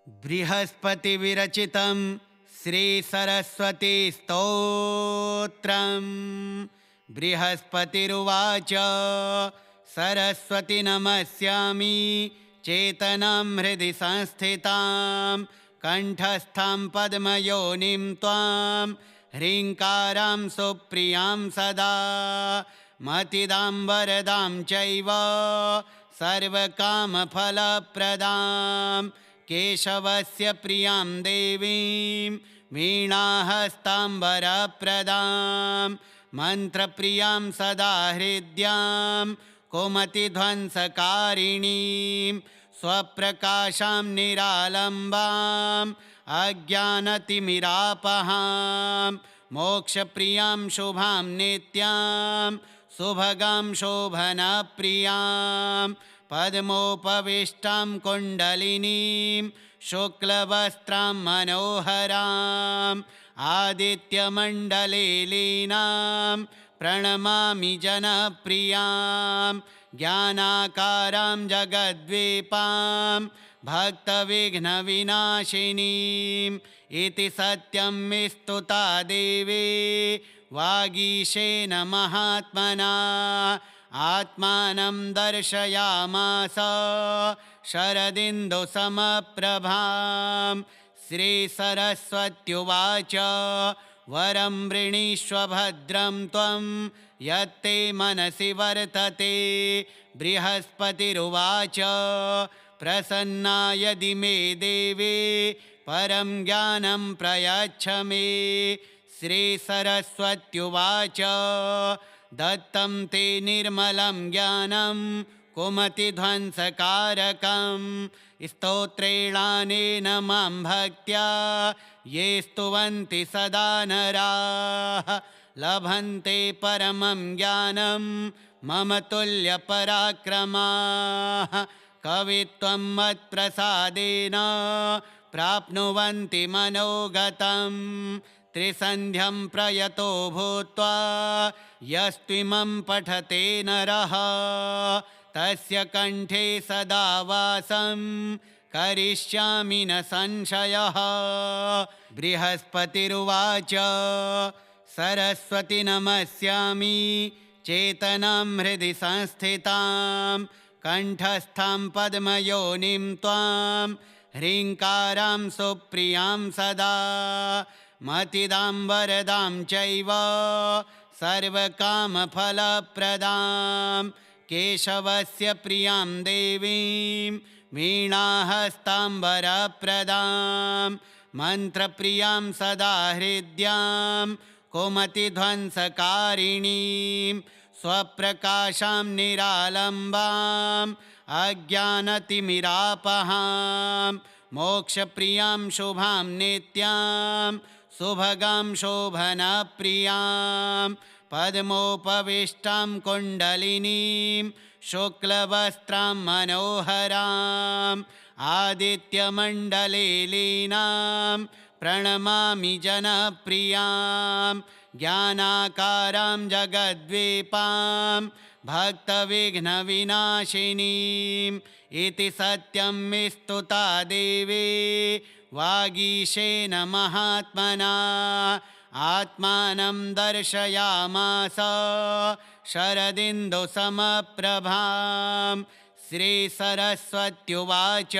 बृहस्पतिविरचितं श्रीसरस्वतीस्तोत्रम्। बृहस्पतिरुवाच सरस्वती नमस्यामि चेतनां हृदि संस्थितां कण्ठस्थां पद्मयोनिं त्वां ह्रीङ्कारां सुप्रियां सदा मतिदां वरदां चैव सर्वकामफलप्रदां केशवस्य प्रियां देवीं वीणाहस्ताम्बरप्रदां मन्त्रप्रियां सदा हृद्यां कुमतिध्वंसकारिणीं स्वप्रकाशां निरालम्बाम् अज्ञानतिमिरापहां मोक्षप्रियां शुभां नित्यां सुभगां शोभनप्रियां पद्मोपविष्टां कुण्डलिनीं शुक्लवस्त्रां मनोहराम् आदित्यमण्डले लीनां प्रणमामि जनप्रियां ज्ञानाकारां जगद्वीपां भक्तविघ्नविनाशिनीम् इति सत्यं स्तुता देवी वागीशेन महात्मना आत्मानं दर्शयामास शरदिन्दुसमप्रभां। श्रीसरस्वत्युवाच वरं वृणीष्व भद्रं त्वं यत्ते मनसि वर्तते। बृहस्पतिरुवाच प्रसन्ना यदि मे देवी परं ज्ञानं प्रयच्छ मे। श्रीसरस्वत्युवाच दत्तं ते निर्मलं ज्ञानं कुमतिध्वंसकारकं स्तोत्रेणानेन मां भक्त्या ये स्तुवन्ति सदा नराः लभन्ते परमं ज्ञानं मम तुल्यपराक्रमाः कवित्वं मत्प्रसादेन प्राप्नुवन्ति मनोगतं त्रिसन्ध्यं प्रयतो भूत्वा यस्त्विमं पठते नरः तस्य कण्ठे सदा वासं करिष्यामि न संशयः। बृहस्पतिरुवाच सरस्वती नमस्यामि चेतनां हृदि संस्थितां कण्ठस्थां पद्मयोनिं त्वां ह्रीङ्कारां सुप्रियां सदा मतिदां वरदां चैव सर्वकामफलप्रदां केशवस्य प्रियां देवीं वीणाहस्ताम्बरप्रदां मन्त्रप्रियां सदा हृद्यां कुमतिध्वंसकारिणीं स्वप्रकाशां निरालम्बाम् अज्ञानतिमिरापहां मोक्षप्रियां शुभां नित्यां सुभगां शोभनप्रियां पद्मोपविष्टां कुण्डलिनीं शुक्लवस्त्रां मनोहराम् आदित्यमण्डले लीनां प्रणमामि जनप्रियां ज्ञानाकारां जगद्वीपां भक्तविघ्नविनाशिनीम् इति सत्यं स्तुता देवी वागीशेन महात्मना आत्मानं दर्शयामास शरदिन्दुसमप्रभां। श्रीसरस्वत्युवाच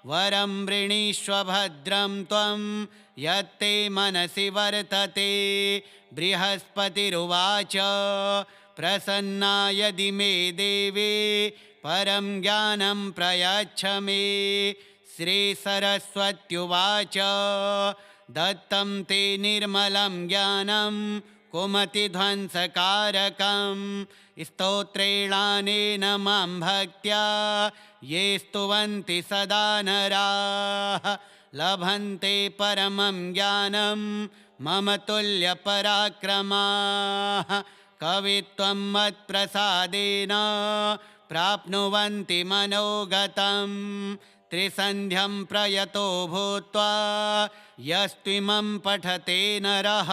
वरं वृणीष्व भद्रं त्वं यत्ते मनसि वर्तते। बृहस्पतिरुवाच प्रसन्ना यदि मे देवी परं ज्ञानं प्रयच्छ मे। श्रीसरस्वत्युवाच दत्तं ते निर्मलं ज्ञानं कुमतिध्वंसकारकं स्तोत्रेणानेन मां भक्त्या ये स्तुवन्ति सदा नराः लभन्ते परमं ज्ञानं मम तुल्यपराक्रमाः कवित्वं मत्प्रसादेन प्राप्नुवन्ति मनोगतं त्रिसन्ध्यं प्रयतो भूत्वा यस्त्विमं पठते नरः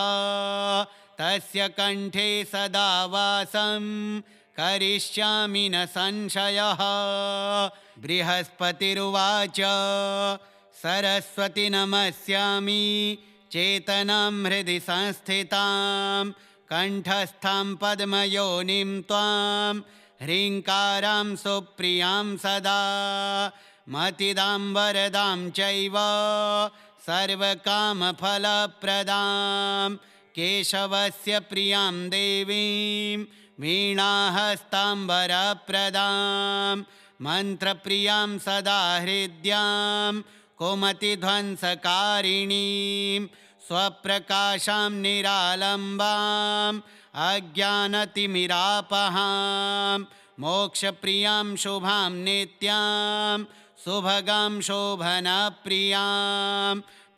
तस्य कण्ठे सदा वासं करिष्यामि न संशयः। बृहस्पतिरुवाच सरस्वती नमस्यामि चेतनां हृदि संस्थितां कंठस्थां पद्मयोनिं त्वां ह्रीङ्कारां सुप्रियां सदा मतिदां वरदां चैव सर्वकामफलप्रदां केशवस्य प्रियां देवीं वीणाहस्ताम्बरप्रदां मन्त्रप्रियां सदा हृद्यां कुमतिध्वंसकारिणीं स्वप्रकाशां निरालम्बाम् अज्ञानतिमिरापहां मोक्षप्रियां शुभां नित्यां सुभगां शोभनप्रियां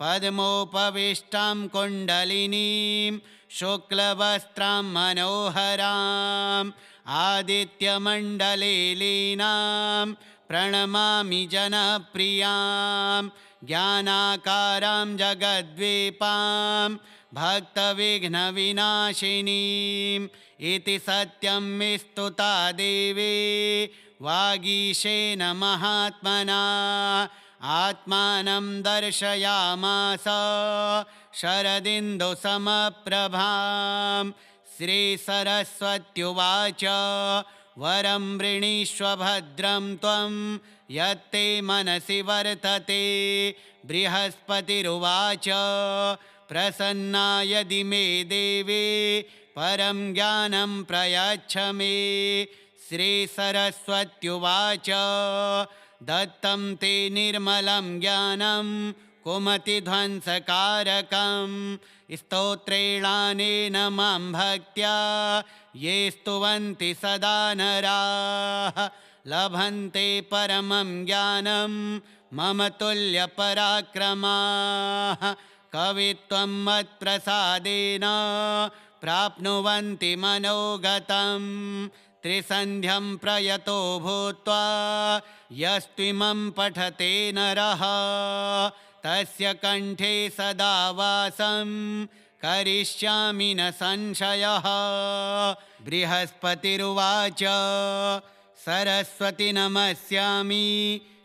पद्मोपविष्टां कुण्डलिनीं शुक्लवस्त्रां मनोहराम् आदित्यमण्डले लीनां प्रणमामि जनप्रियां ज्ञानाकारां जगद्वीपां भक्तविघ्नविनाशिनीम् इति सत्यं स्तुता देवी वागीशेन महात्मना आत्मानं दर्शयामास शरदिन्दुसमप्रभां श्रीसरस्वत्युवाच वरं वृणीष्व भद्रं त्वं यत्ते मनसि वर्तते बृहस्पतिरुवाच प्रसन्ना यदि मे देवी परं ज्ञानं प्रयच्छ मे श्रीसरस्वत्युवाच दत्तं ते निर्मलं ज्ञानं कुमतिध्वंसकारकं स्तोत्रेणानेन मां भक्त्या ये स्तुवन्ति सदा नराः लभन्ते परमं ज्ञानं मम तुल्यपराक्रमाः कवित्वं मत्प्रसादेन प्राप्नुवन्ति मनोगतं त्रिसन्ध्यं प्रयतो भूत्वा यस्त्विमं पठते नरः तस्य कंठे सदा वासं करिष्यामि न संशयः। बृहस्पतिरुवाच सरस्वती नमस्यामि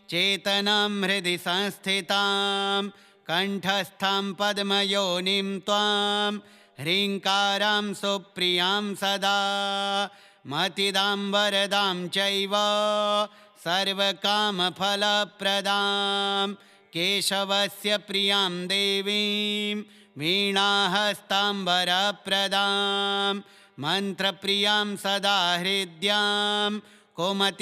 चेतनां हृदि संस्थितां कंठस्थां पद्मयोनिं त्वां ह्रीङ्कारां सुप्रियां सदा मतिदां वरदां चैव सर्वकामफलप्रदां केशवस्य प्रियां देवीं वीणाहस्ताम्बरप्रदां मन्त्रप्रियां सदा हृद्यां कुमतिध्वंसकारिणीं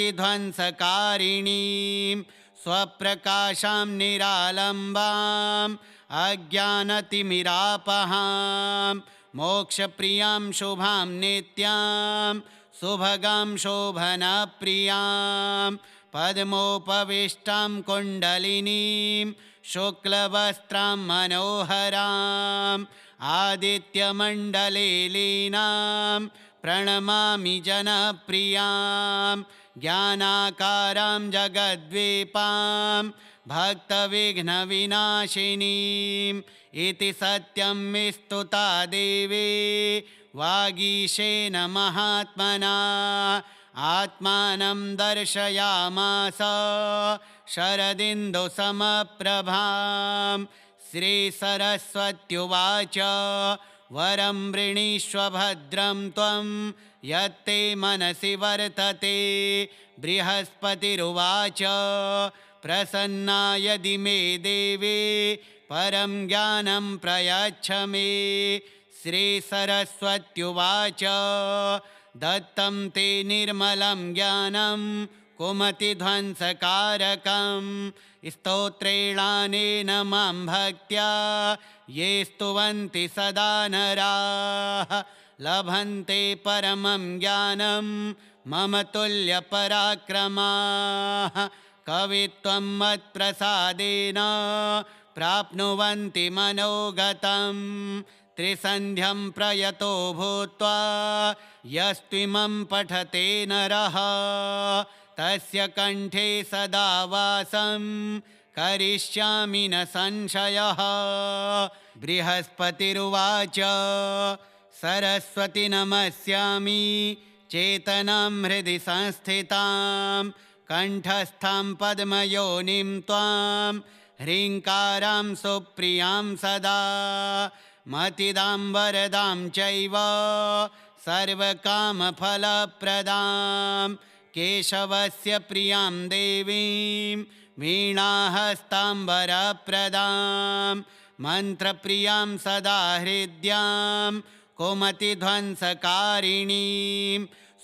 स्वप्रकाशां निरालम्बाम् अज्ञानतिमिरापहां मोक्षप्रियां शुभां नित्यां सुभगां शोभनप्रियां पद्मोपविष्टां कुण्डलिनीं शुक्लवस्त्रां मनोहराम् आदित्यमण्डले लीनां प्रणमामि जनप्रियां ज्ञानाकारां जगद्वीपां भक्तविघ्नविनाशिनीम् इति सत्यं स्तुता देवी वागीशेन महात्मना आत्मानं दर्शयामास शरदिन्दुसमप्रभां श्रीसरस्वत्युवाच वरं वृणीष्व भद्रं त्वं यत्ते मनसि वर्तते बृहस्पतिरुवाच प्रसन्ना यदि मे देवी परं ज्ञानं प्रयच्छ मे श्रीसरस्वत्युवाच दत्तं ते निर्मलं ज्ञानं कुमतिध्वंसकारकं स्तोत्रेणानेन मां भक्त्या ये स्तुवन्ति सदा नराः लभन्ते परमं ज्ञानं मम तुल्यपराक्रमाः कवित्वं मत्प्रसादेन प्राप्नुवन्ति मनोगतं त्रिसन्ध्यं प्रयतो भूत्वा यस्त्विमं पठते नरः तस्य कंठे सदा वासं करिष्यामि न संशयः। बृहस्पतिरुवाच सरस्वती नमस्यामि चेतनां हृदि संस्थितां कंठस्थां पद्मयोनिं त्वां ह्रीङ्कारां सुप्रियां सदा मतिदां वरदां चैव सर्वकामफलप्रदां केशवस्य प्रियां देवीं वीणाहस्ताम्बरप्रदां मन्त्रप्रियां सदा हृद्यां कुमतिध्वंसकारिणीं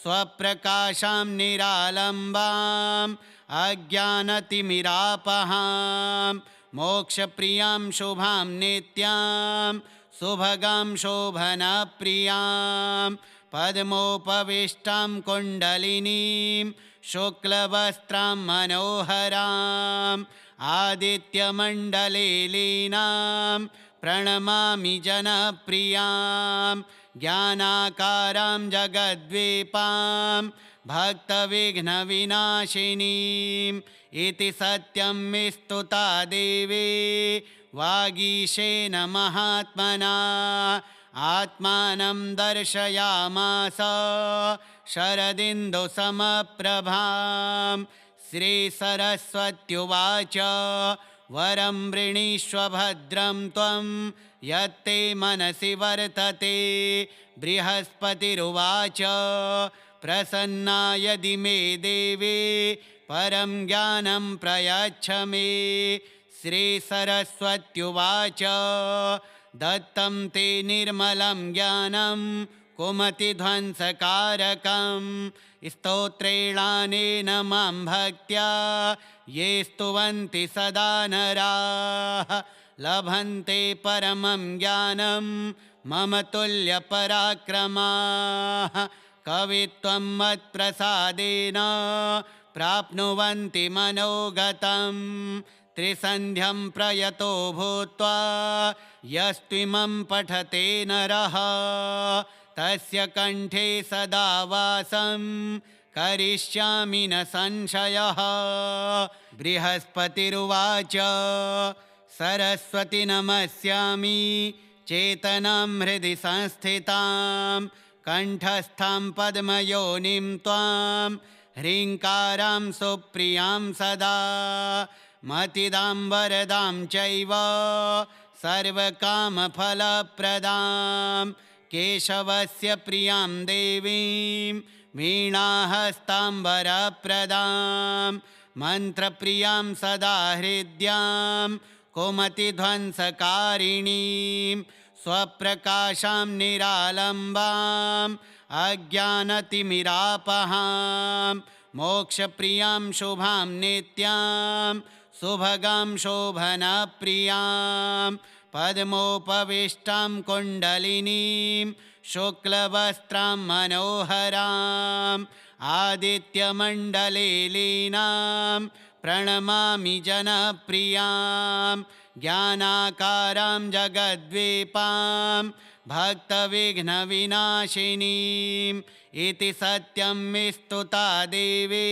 स्वप्रकाशां निरालम्बाम् अज्ञानतिमिरापहां मोक्षप्रियां शुभां नित्यां सुभगां शोभनप्रियां पद्मोपविष्टां कुण्डलिनीं शुक्लवस्त्रां मनोहराम् आदित्यमण्डले लीनां प्रणमामि जनप्रियां ज्ञानाकारां जगद्वीपां भक्तविघ्नविनाशिनीम् इति सत्यं स्तुता देवी वागीशेन महात्मना आत्मानं दर्शयामास शरदिन्दुसमप्रभां श्रीसरस्वत्युवाच वरं वृणीष्व भद्रं त्वं यत्ते मनसि वर्तते बृहस्पतिरुवाच प्रसन्ना यदि मे देवी परं ज्ञानं प्रयच्छ मे श्रीसरस्वत्युवाच दत्तं ते निर्मलं ज्ञानं कुमतिध्वंसकारकं स्तोत्रेणानेन मां भक्त्या ये स्तुवन्ति सदा नराः लभन्ते परमं ज्ञानं मम तुल्यपराक्रमाः कवित्वं मत्प्रसादेन प्राप्नुवन्ति मनोगतं त्रिसन्ध्यं प्रयतो भूत्वा यस्त्विमं पठते नरः तस्य कण्ठे सदा वासं करिष्यामि न संशयः। बृहस्पतिरुवाच सरस्वति नमस्यामि चेतनां हृदि संस्थितां कण्ठस्थां पद्मयोनिं त्वां ह्रीङ्कारां सुप्रियां सदा मतिदां वरदां चैव सर्वकामफलप्रदां केशवस्य प्रियां देवीं वीणाहस्ताम्बरप्रदां मन्त्रप्रियां सदा हृद्यां कुमतिध्वंसकारिणीं स्वप्रकाशां निरालम्बाम् अज्ञानतिमिरापहां मोक्षप्रियां शुभां नित्यां सुभगां शोभनप्रियां पद्मोपविष्टां कुण्डलिनीं शुक्लवस्त्रां मनोहराम् आदित्यमण्डले लीनां प्रणमामि जनप्रियां ज्ञानाकारां जगद्वीपां भक्तविघ्नविनाशिनीम् इति सत्यं स्तुता देवी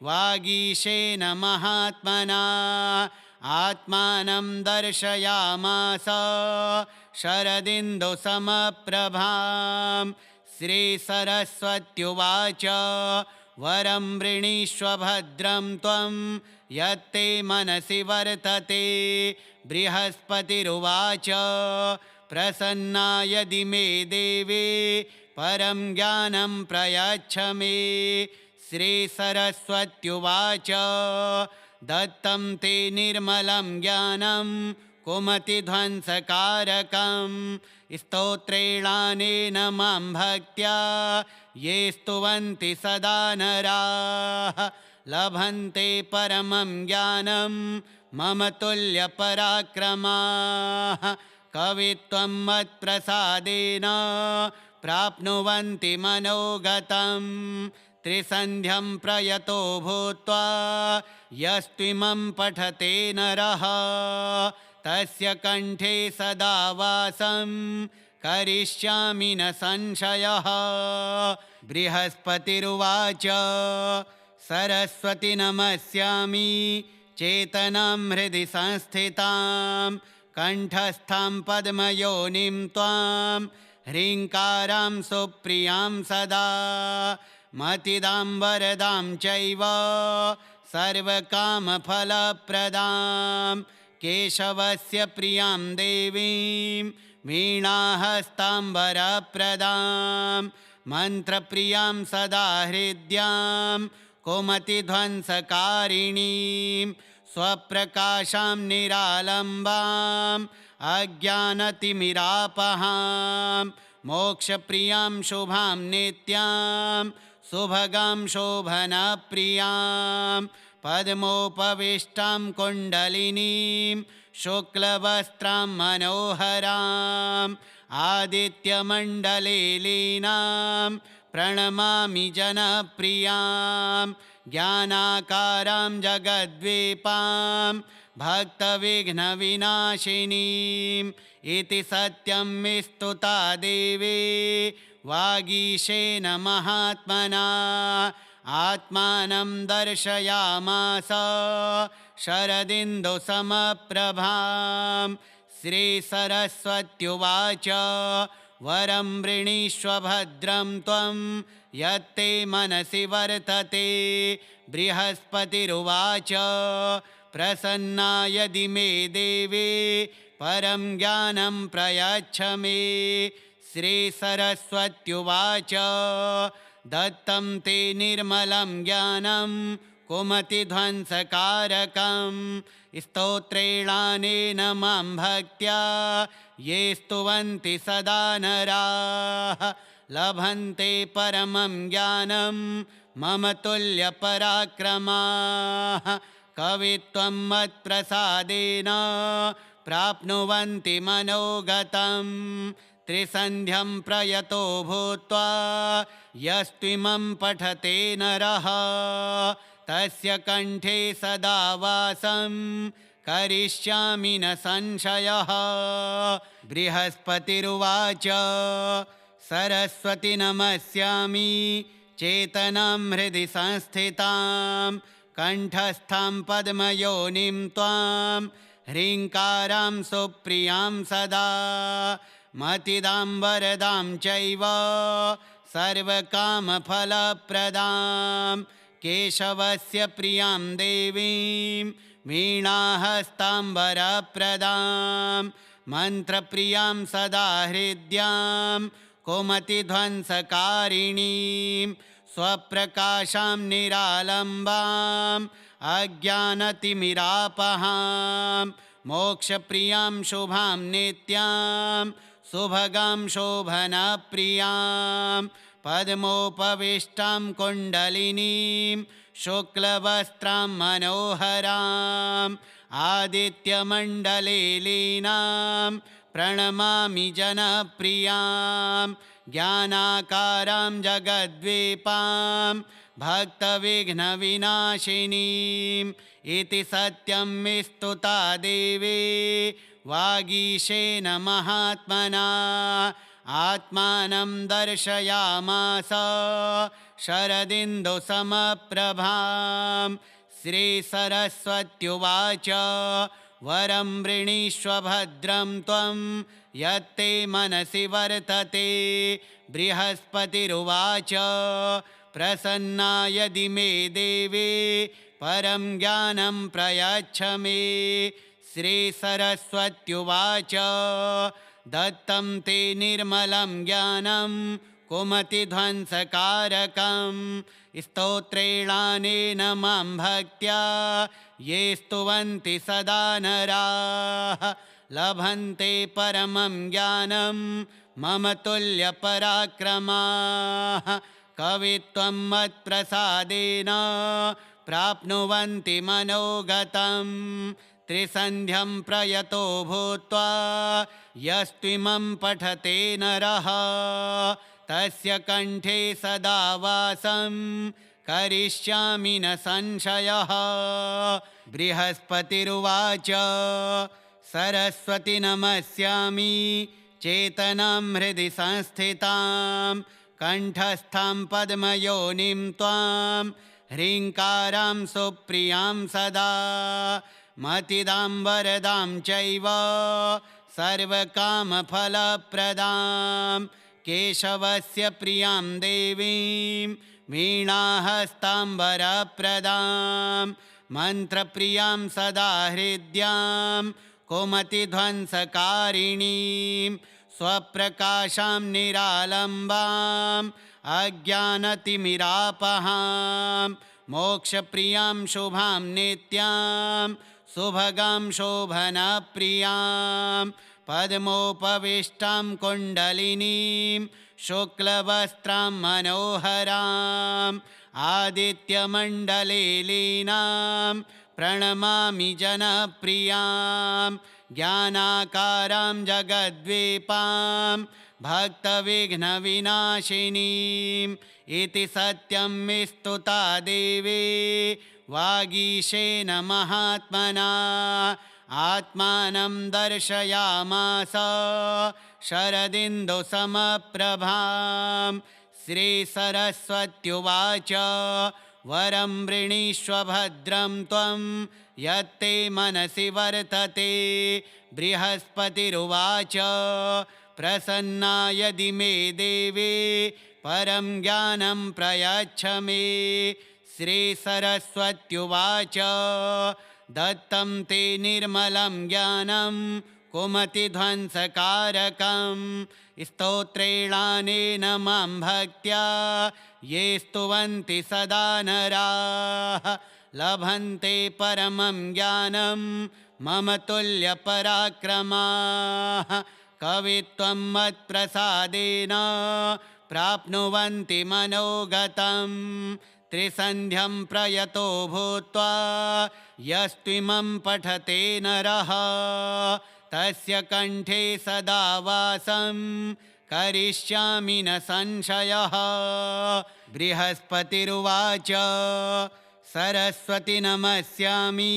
वागीशेन महात्मना आत्मानं दर्शयामास शरदिन्दुसमप्रभां श्रीसरस्वत्युवाच वरं वृणीष्व भद्रं त्वं यत्ते मनसि वर्तते बृहस्पतिरुवाच प्रसन्ना यदि मे देवी परं ज्ञानं प्रयच्छ मे श्रीसरस्वत्युवाच दत्तं ते निर्मलं ज्ञानं कुमतिध्वंसकारकं स्तोत्रेणानेन मां भक्त्या ये स्तुवन्ति सदा नराः लभन्ते परमं ज्ञानं मम तुल्यपराक्रमाः कवित्वं मत्प्रसादेन प्राप्नुवन्ति मनोगतं त्रिसन्ध्यं प्रयतो भूत्वा यस्त्विमं पठते नरः तस्य कण्ठे सदा वासं करिष्यामि न संशयः। बृहस्पतिरुवाच सरस्वति नमस्यामि चेतनां हृदि संस्थितां कण्ठस्थां पद्मयोनिं त्वां ह्रीङ्कारां सुप्रियां सदा मतिदां वरदां चैव सर्वकामफलप्रदां केशवस्य प्रियां देवीं वीणाहस्ताम्बरप्रदां मन्त्रप्रियां सदा हृद्यां कुमतिध्वंसकारिणीं स्वप्रकाशां निरालम्बाम् अज्ञानतिमिरापहां मोक्षप्रियां शुभां नित्यां सुभगां शोभनप्रियां पद्मोपविष्टां कुण्डलिनीं शुक्लवस्त्रां मनोहराम् आदित्यमण्डले लीनां प्रणमामि जनप्रियां ज्ञानाकारां जगद्वीपां भक्तविघ्नविनाशिनीम् इति सत्यं स्तुता देवी वागीशेन महात्मना आत्मानं दर्शयामास शरदिन्दुसमप्रभां श्रीसरस्वत्युवाच वरं वृणीष्व भद्रं त्वं यत्ते मनसि वर्तते बृहस्पतिरुवाच प्रसन्ना यदि मे देवी परं ज्ञानं प्रयच्छ मे श्रीसरस्वत्युवाच दत्तं ते निर्मलं ज्ञानं कुमतिध्वंसकारकं स्तोत्रेणानेन मां भक्त्या ये स्तुवन्ति सदा नराः लभन्ते परमं ज्ञानं मम तुल्यपराक्रमाः कवित्वं मत्प्रसादेन प्राप्नुवन्ति मनोगतं त्रिसन्ध्यं प्रयतो भूत्वा यस्त्विमं पठते नरः तस्य कंठे सदा वासं करिष्यामि न संशयः। बृहस्पतिरुवाच सरस्वती नमस्यामि चेतनां हृदि संस्थितां कंठस्थां पद्मयोनिं त्वां ह्रीङ्कारां सुप्रियां सदा मतिदां वरदां चैव सर्वकामफलप्रदां केशवस्य प्रियां देवीं वीणाहस्ताम्बरप्रदां मन्त्रप्रियां सदा हृद्यां कुमतिध्वंसकारिणीं स्वप्रकाशां निरालम्बाम् अज्ञानतिमिरापहां मोक्षप्रियां शुभां नित्यां सुभगां शोभनप्रियां पद्मोपविष्टां कुण्डलिनीं शुक्लवस्त्रां मनोहराम् आदित्यमण्डले लीनां प्रणमामि जनप्रियां ज्ञानाकारां जगद्वीपां भक्तविघ्नविनाशिनीम् इति सत्यं स्तुता देवी वागीशेन महात्मना आत्मानं दर्शयामास शरदिन्दुसमप्रभां श्रीसरस्वत्युवाच वरं वृणीष्व भद्रं त्वं यत्ते मनसि वर्तते बृहस्पतिरुवाच प्रसन्ना यदि मे देवी परं ज्ञानं प्रयच्छ मे श्रीसरस्वत्युवाच दत्तं ते निर्मलं ज्ञानं कुमतिध्वंसकारकं स्तोत्रेणानेन मां भक्त्या ये स्तुवन्ति सदा नराः लभन्ते परमं ज्ञानं मम तुल्यपराक्रमाः कवित्वं मत्प्रसादेन प्राप्नुवन्ति मनोगतं त्रिसन्ध्यं प्रयतो भूत्वा यस्त्विमं पठते नरः तस्य कंठे सदा वासं करिष्यामि न संशयः। बृहस्पतिरुवाच सरस्वती नमस्यामि चेतनां हृदि संस्थितां कंठस्थां पद्मयोनिं त्वां ह्रीङ्कारां सुप्रियां सदा मतिदां वरदां चैव सर्वकामफलप्रदां केशवस्य प्रियां देवीं वीणाहस्ताम्बरप्रदां मन्त्रप्रियां सदा हृद्यां कुमतिध्वंसकारिणीं स्वप्रकाशां निरालम्बाम् अज्ञानतिमिरापहां मोक्षप्रियां शुभां नित्यां सुभगां शोभनप्रियां पद्मोपविष्टां कुण्डलिनीं शुक्लवस्त्रां मनोहराम् आदित्यमण्डले लीनां प्रणमामि जनप्रियां ज्ञानाकारां जगद्वीपां भक्तविघ्नविनाशिनीम् इति सत्यं स्तुता देवी वागीशेन महात्मना आत्मानं दर्शयामास शरदिन्दुसमप्रभां श्रीसरस्वत्युवाच वरं वृणीष्व भद्रं त्वं यत्ते मनसि वर्तते बृहस्पतिरुवाच प्रसन्ना यदि मे देवी परं ज्ञानं प्रयच्छ मे श्रीसरस्वत्युवाच दत्तं ते निर्मलं ज्ञानं कुमतिध्वंसकारकं स्तोत्रेणानेन मां भक्त्या ये स्तुवन्ति सदा नराः लभन्ते परमं ज्ञानं मम तुल्यपराक्रमाः कवित्वं मत्प्रसादेन प्राप्नुवन्ति मनोगतं त्रिसन्ध्यं प्रयतो भूत्वा यस्त्विमं पठते नरः तस्य कंठे सदा वासं करिष्यामि न संशयः। बृहस्पतिरुवाच सरस्वती नमस्यामि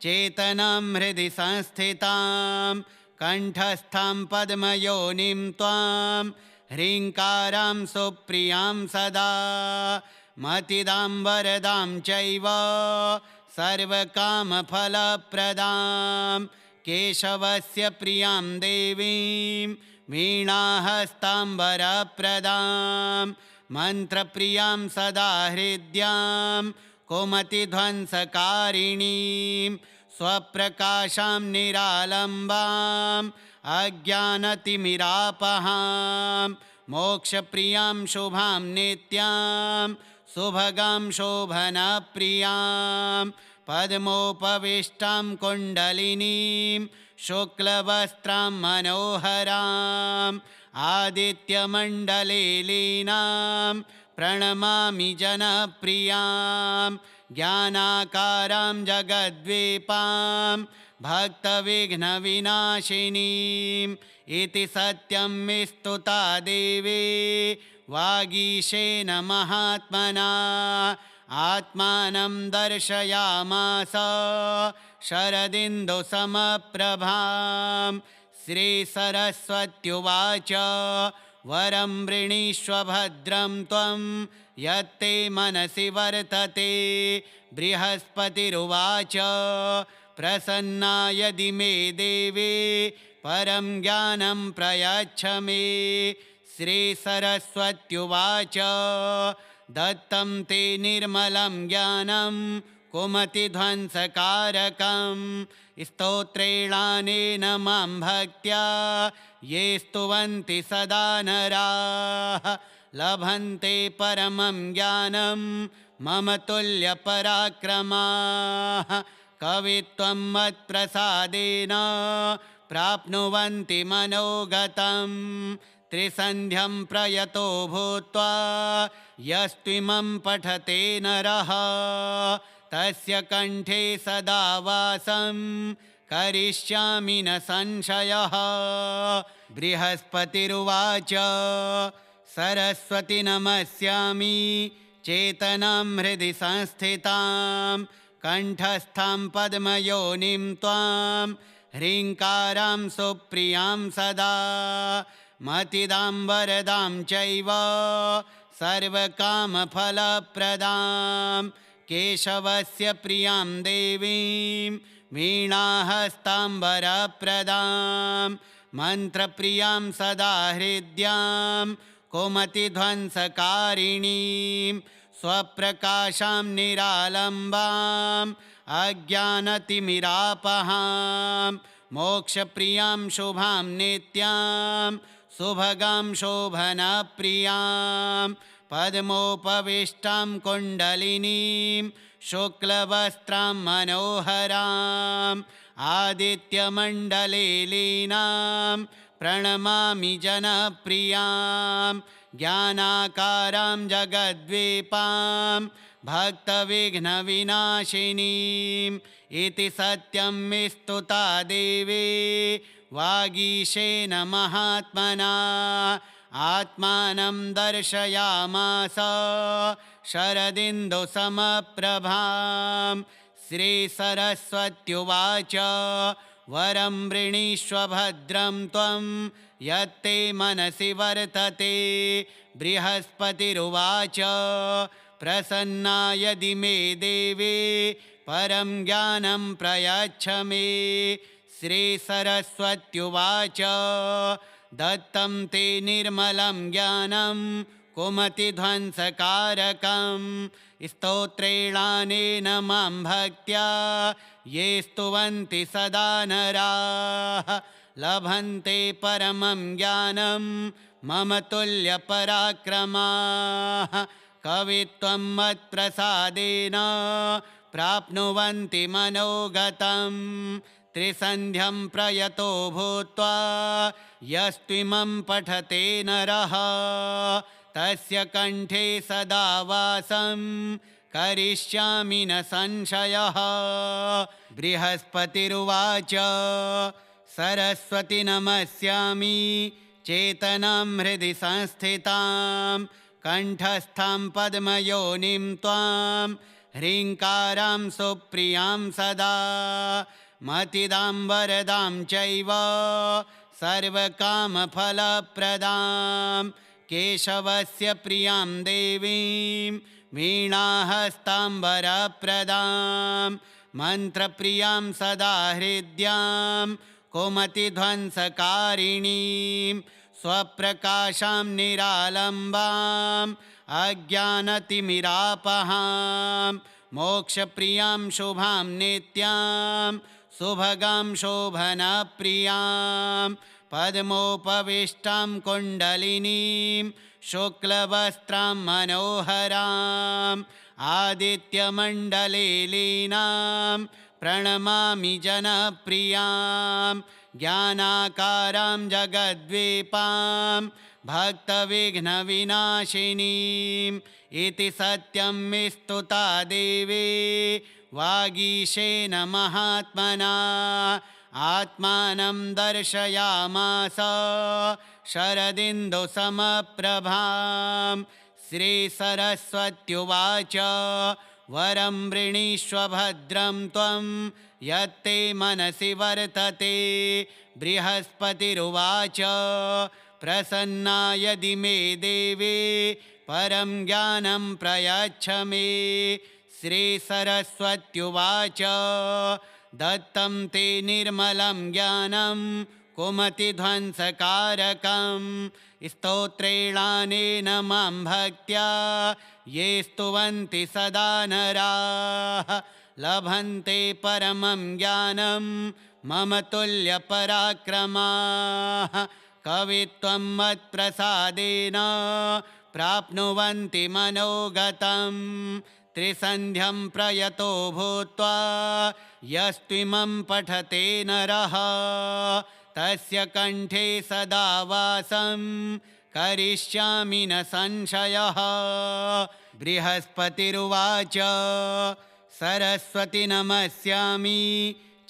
चेतनां हृदि संस्थितां कंठस्थां पद्मयोनिं त्वां ह्रीङ्कारां सुप्रियां सदा मतिदां वरदां चैव सर्वकामफलप्रदां केशवस्य प्रियां देवीं वीणाहस्ताम्बरप्रदां मन्त्रप्रियां सदा हृद्यां कुमतिध्वंसकारिणीं स्वप्रकाशां निरालम्बाम् अज्ञानतिमिरापहां मोक्षप्रियां शुभां नित्यां सुभगां शोभनप्रियां पद्मोपविष्टां कुण्डलिनीं शुक्लवस्त्रां मनोहराम् आदित्यमण्डले लीनां प्रणमामि जनप्रियां ज्ञानाकारां जगद्वीपां भक्तविघ्नविनाशिनीम् इति सत्यं स्तुता देवी वागीशेन महात्मना आत्मानं दर्शयामास शरदिन्दुसमप्रभां श्रीसरस्वत्युवाच वरं वृणीष्व भद्रं त्वं यत्ते मनसि वर्तते बृहस्पतिरुवाच प्रसन्ना यदि मे देवी परं ज्ञानं प्रयच्छ मे श्रीसरस्वत्युवाच दत्तं ते निर्मलं ज्ञानं कुमतिध्वंसकारकं स्तोत्रेणानेन मां भक्त्या ये स्तुवन्ति सदा नराः लभन्ते परमं ज्ञानं मम तुल्यपराक्रमाः कवित्वं मत्प्रसादेन प्राप्नुवन्ति मनोगतं त्रिसन्ध्यं प्रयतो भूत्वा यस्त्विमं पठते नरः तस्य कंठे सदा वासं करिष्यामि न संशयः। बृहस्पतिरुवाच सरस्वती नमस्यामि चेतनां हृदि संस्थितां कंठस्थां पद्मयोनिं त्वां ह्रीङ्कारां सुप्रियां सदा मतिदां वरदां चैव सर्वकामफलप्रदां केशवस्य प्रियां देवीं वीणाहस्ताम्बरप्रदां मन्त्रप्रियां सदा हृद्यां कुमतिध्वंसकारिणीं स्वप्रकाशां निरालम्बाम् अज्ञानतिमिरापहां मोक्षप्रियां शुभां नित्यां सुभगां शोभनप्रियां पद्मोपविष्टां कुण्डलिनीं शुक्लवस्त्रां मनोहराम् आदित्यमण्डले लीनां प्रणमामि जनप्रियां ज्ञानाकारां जगद्वीपां भक्तविघ्नविनाशिनीम् इति सत्यं स्तुता देवी वागीशेन महात्मना आत्मानं दर्शयामास शरदिन्दुसमप्रभां श्रीसरस्वत्युवाच वरं वृणीष्व भद्रं त्वं यत्ते मनसि वर्तते बृहस्पतिरुवाच प्रसन्ना यदि मे देवी परं ज्ञानं प्रयच्छ मे श्रीसरस्वत्युवाच दत्तं ते निर्मलं ज्ञानं कुमतिध्वंसकारकं स्तोत्रेणानेन मां भक्त्या ये स्तुवन्ति सदा नराः लभन्ते परमं ज्ञानं मम तुल्यपराक्रमाः कवित्वं मत्प्रसादेन प्राप्नुवन्ति मनोगतं त्रिसन्ध्यं प्रयतो भूत्वा यस्त्विमं पठते नरः तस्य कण्ठे सदा वासं करिष्यामि न संशयः बृहस्पतिरुवाच सरस्वति नमस्यामि चेतनां हृदि संस्थितां कण्ठस्थां पद्मयोनिं त्वां ह्रीङ्कारां सुप्रियां सदा मतिदां वरदां चैव सर्वकामफलप्रदां केशवस्य प्रियां देवीं वीणाहस्ताम्बरप्रदां मन्त्रप्रियां सदा हृद्यां कुमतिध्वंसकारिणीं स्वप्रकाशां निरालम्बाम् अज्ञानतिमिरापहां मोक्षप्रियां शुभां नित्यां सुभगां शोभनप्रियां पद्मोपविष्टां कुण्डलिनीं शुक्लवस्त्रां मनोहराम् आदित्यमण्डले लीनां प्रणमामि जनप्रियां ज्ञानाकारां जगद्वीपां भक्तविघ्नविनाशिनीम् इति सत्यं स्तुता देवी वागीशेन महात्मना आत्मानं दर्शयामास शरदिन्दुसमप्रभां श्रीसरस्वत्युवाच वरं वृणीष्व भद्रं त्वं यत्ते मनसि वर्तते बृहस्पतिरुवाच प्रसन्ना यदि मे देवी परं ज्ञानं प्रयच्छ मे श्रीसरस्वत्युवाच दत्तं ते निर्मलं ज्ञानं कुमतिध्वंसकारकं स्तोत्रेणानेन मां भक्त्या ये स्तुवन्ति सदा नराः लभन्ते परमं ज्ञानं मम तुल्यपराक्रमाः कवित्वं मत्प्रसादेन प्राप्नुवन्ति मनोगतं त्रिसन्ध्यं प्रयतो भूत्वा यस्त्विमं पठते नरः तस्य कण्ठे सदा वासं करिष्यामि न संशयः बृहस्पतिरुवाच सरस्वति नमस्यामि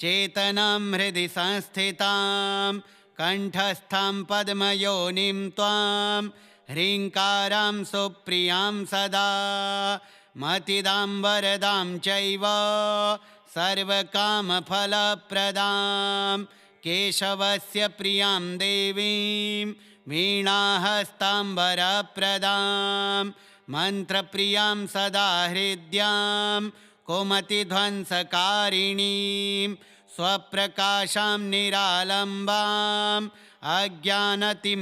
चेतनां हृदि संस्थितां कण्ठस्थां पद्मयोनिं त्वां ह्रीङ्कारां सुप्रियां सदा मतिदां वरदां चैव सर्वकामफलप्रदां केशवस्य प्रियां देवीं वीणाहस्ताम्बरप्रदां मन्त्रप्रियां सदा हृद्यां कुमतिध्वंसकारिणीं स्वप्रकाशां निरालम्बाम् अज्ञानतिमिरापहां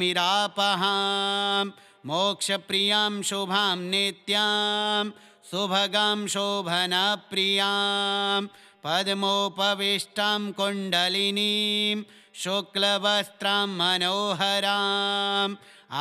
मोक्षप्रियां शुभां नित्यां सुभगां शोभनप्रियां पद्मोपविष्टां कुण्डलिनीं शुक्लवस्त्रां मनोहराम्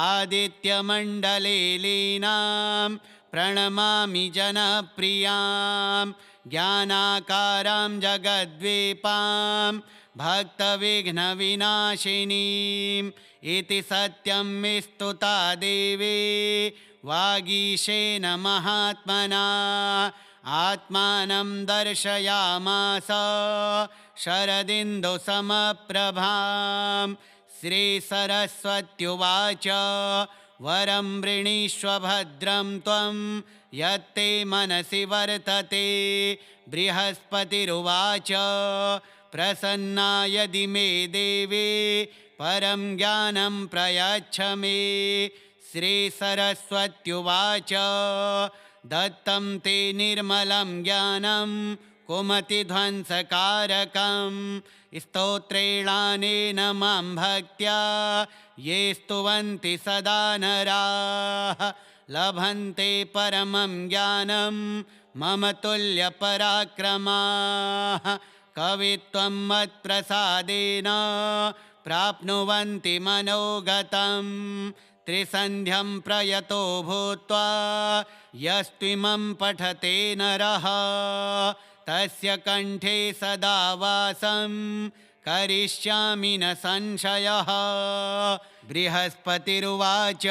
आदित्यमण्डले लीनां प्रणमामि जनप्रियां ज्ञानाकारां जगद्वीपां भक्तविघ्नविनाशिनीम् इति सत्यं स्तुता देवी वागीशेन महात्मना आत्मानं दर्शयामास शरदिन्दुसमप्रभां श्रीसरस्वत्युवाच वरं वृणीष्व भद्रं त्वं यत्ते मनसि वर्तते बृहस्पतिरुवाच प्रसन्ना यदि मे देवी परं ज्ञानं प्रयच्छ मे श्रीसरस्वत्युवाच दत्तं ते निर्मलं ज्ञानं कुमतिध्वंसकारकं स्तोत्रेणानेन मां भक्त्या ये स्तुवन्ति सदा नराः लभन्ते परमं ज्ञानं मम तुल्यपराक्रमाः कवित्वं मत्प्रसादेन प्राप्नुवन्ति मनोगतं त्रिसन्ध्यं प्रयतो भूत्वा यस्त्विमं पठते नरः तस्य कण्ठे सदा वासं करिष्यामि न संशयः बृहस्पतिरुवाच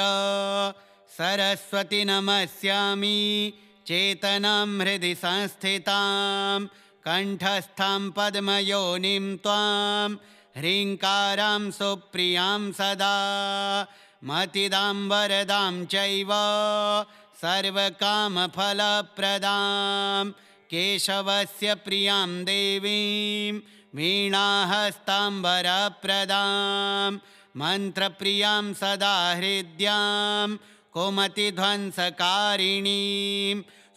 सरस्वती नमस्यामि चेतनां हृदि संस्थितां कण्ठस्थां पद्मयोनिं त्वां ह्रीङ्कारां सुप्रियां सदा मतिदां वरदां चैव सर्वकामफलप्रदां केशवस्य प्रियां देवीं वीणाहस्ताम्बरप्रदां मन्त्रप्रियां सदा हृद्यां कुमतिध्वंसकारिणीं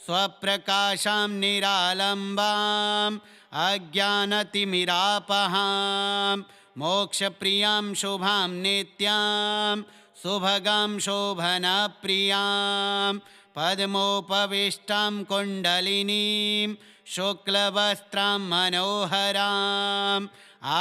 स्वप्रकाशां निरालम्बाम् अज्ञानतिमिरापहां मोक्षप्रियां शुभां नित्यां सुभगां शोभनप्रियां पद्मोपविष्टां कुण्डलिनीं शुक्लवस्त्रां मनोहराम्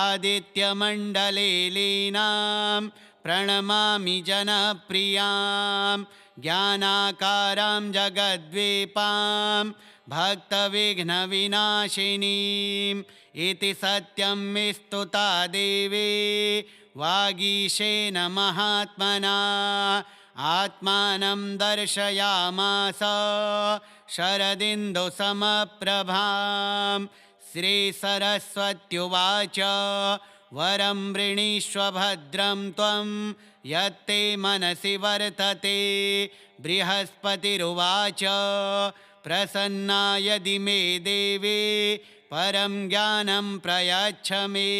आदित्यमण्डले लीनां प्रणमामि जनप्रियां ज्ञानाकारां जगद्वीपां भक्तविघ्नविनाशिनीम् इति सत्यं स्तुता देवी वागीशेन महात्मना आत्मानं दर्शयामास शरदिन्दुसमप्रभां श्रीसरस्वत्युवाच वरं वृणीष्व भद्रं त्वं यत्ते मनसि वर्तते बृहस्पतिरुवाच प्रसन्ना यदि मे देवी परं ज्ञानं प्रयच्छ मे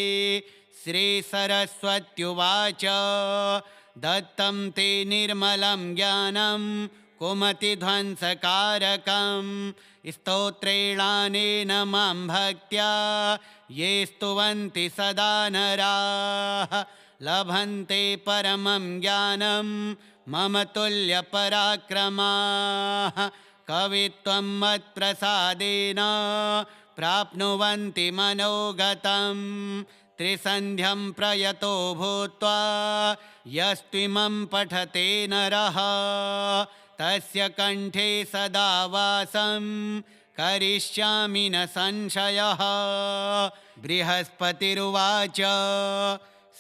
श्रीसरस्वत्युवाच दत्तं ते निर्मलं ज्ञानं कुमतिध्वंसकारकं स्तोत्रेणानेन मां भक्त्या ये स्तुवन्ति सदा नराः लभन्ते परमं ज्ञानं मम तुल्यपराक्रमाः कवित्वं मत्प्रसादेन प्राप्नुवन्ति मनोगतं त्रिसन्ध्यं प्रयतो भूत्वा यस्त्विमं पठते नरः तस्य कण्ठे सदा वासं करिष्यामि न संशयः बृहस्पतिरुवाच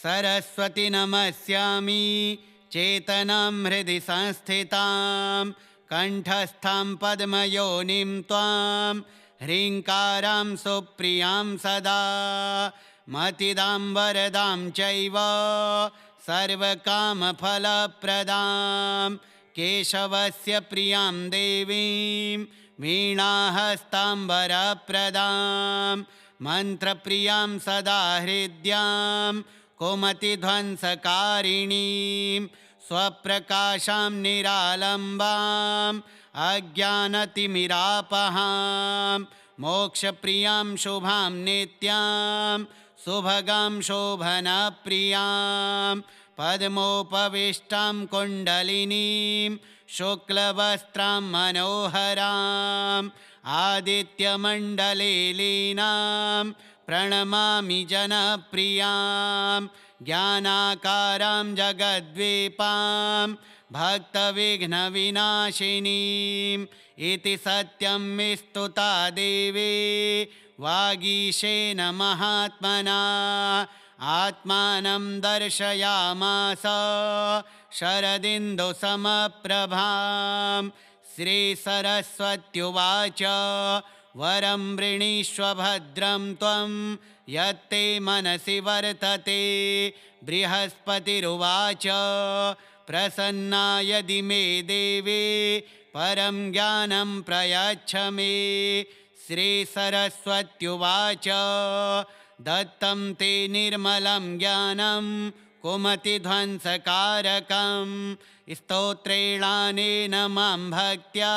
सरस्वती नमस्यामि चेतनां हृदि संस्थितां कण्ठस्थां पद्मयोनिं त्वां ह्रीङ्कारां सुप्रियां सदा मतिदां वरदां चैव सर्वकामफलप्रदां केशवस्य प्रियां देवीं वीणाहस्ताम्बरप्रदां मन्त्रप्रियां सदा हृद्यां कुमतिध्वंसकारिणीं स्वप्रकाशां निरालम्बाम् अज्ञानतिमिरापहां मोक्षप्रियां शुभां नित्यां सुभगां शोभनप्रियां पद्मोपविष्टां कुण्डलिनीं शुक्लवस्त्रां मनोहराम् आदित्यमण्डले लीनां प्रणमामि जनप्रियां ज्ञानाकारां जगद्वीपां भक्तविघ्नविनाशिनीम् इति सत्यं स्तुता देवी वागीशेन महात्मना आत्मानं दर्शयामास शरदिन्दुसमप्रभां श्रीसरस्वत्युवाच वरं वृणीष्व भद्रं त्वं यत्ते मनसि वर्तते बृहस्पतिरुवाच प्रसन्ना यदि मे देवी परं ज्ञानं प्रयच्छ मे श्रीसरस्वत्युवाच दत्तं ते निर्मलं ज्ञानं कुमतिध्वंसकारकं स्तोत्रेणानेन मां भक्त्या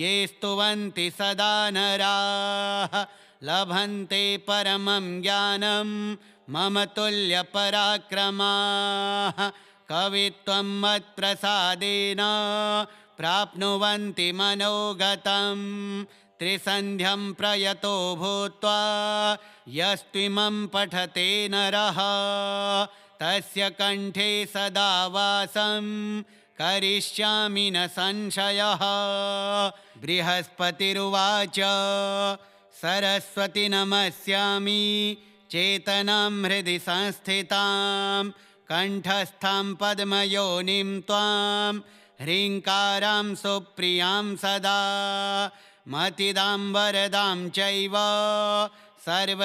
ये स्तुवन्ति सदा नराः लभन्ते परमं ज्ञानं मम तुल्यपराक्रमाः कवित्वं मत्प्रसादेन प्राप्नुवन्ति मनोगतं त्रिसन्ध्यं प्रयतो भूत्वा यस्त्विमं पठते नरः तस्य कण्ठे सदा वासं करिष्यामि न संशयः बृहस्पतिरुवाच सरस्वति नमस्यामि चेतनां हृदि संस्थितां कण्ठस्थां पद्मयोनिं त्वां ह्रीङ्कारां सुप्रियां सदा मतिदां वरदां चैव सर्वकामफलप्रदां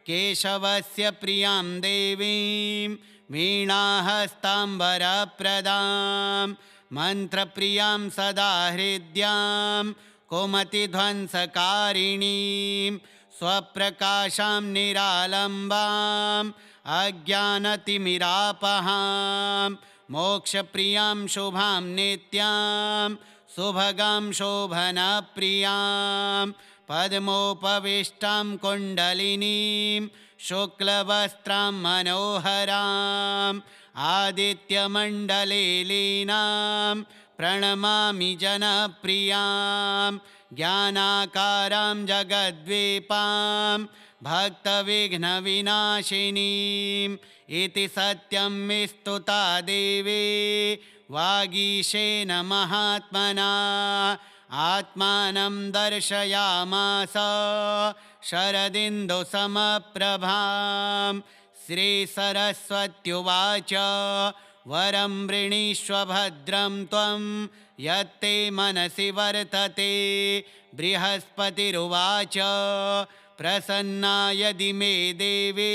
केशवस्य प्रियां देवीं वीणाहस्ताम्बरप्रदां मन्त्रप्रियां सदा हृद्यां कुमतिध्वंसकारिणीं स्वप्रकाशां निरालम्बाम् अज्ञानतिमिरापहां मोक्षप्रियां शुभां नित्यां सुभगां शोभनप्रियां पद्मोपविष्टां कुण्डलिनीं शुक्लवस्त्रां मनोहराम् आदित्यमण्डले लीनां प्रणमामि जनप्रियां ज्ञानाकारां जगद्वीपां भक्तविघ्नविनाशिनीम् इति सत्यं स्तुता देवी वागीशेन महात्मना आत्मानं दर्शयामास शरदिन्दुसमप्रभां श्रीसरस्वत्युवाच वरं वृणीष्व भद्रं त्वं यत्ते मनसि वर्तते बृहस्पतिरुवाच प्रसन्ना यदि मे देवी